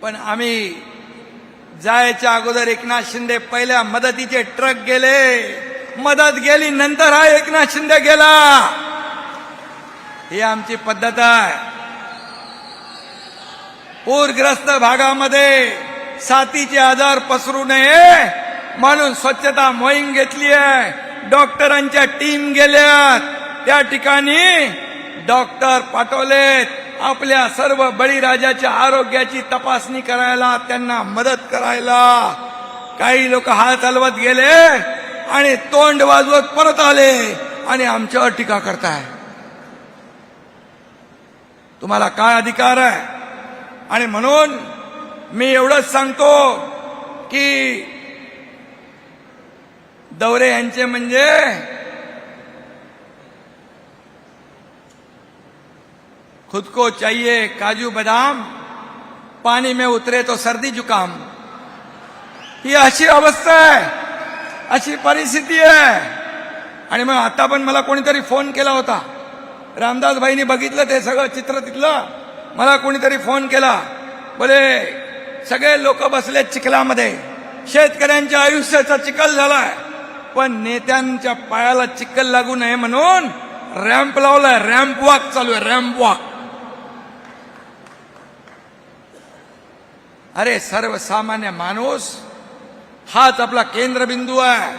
पण आम्ही जायच्या अगोदर एकनाथ शिंदे पहिल्या मदतीचे ट्रक गेले, मदत गेली, नंतर हा एकनाथ शिंदे गेला. ही आमची पद्धत आहे. पूरग्रस्त भागामध्ये साथीचे आजार पसरू नये म्हणून स्वच्छता मोहीम घेतली आहे. डॉक्टरांच्या टीम गेल्यात, त्या ठिकाणी डॉक्टर पाठवलेत आपल्या सर्व बळीराजाच्या आरोग्याची तपासणी करायला, त्यांना मदत करायला. काही लोक हात हलवत गेले आणि तोंड वाजवत परत आले आणि आमच्यावर टीका करताय. तुम्हाला काय अधिकार आहे? आणि म्हणून मी एवढंच सांगतो की दौरे यांचे म्हणजे खुद को चाहिए काजू बदाम, पानी में उतरे तो सर्दी जुकाम. ही अशी अवस्था आहे, अशी परिस्थिती आहे. आणि मग आता पण मला कोणीतरी फोन केला होता, रामदास भाईनी बघितलं ते सगळं चित्र तिथलं. मला कोणीतरी फोन केला, बोले सगळे लोक बसले चिखलामध्ये, शेतकऱ्यांच्या आयुष्याचा चिखल झालाय, पण नेत्यांच्या पायाला चिखल लागू नये म्हणून रॅम्प लावलाय. रॅम्प वॉक चालू आहे, रॅम्प वॉक. अरे सर्वसामान्य माणूस हाच आपला केंद्रबिंदू आहे.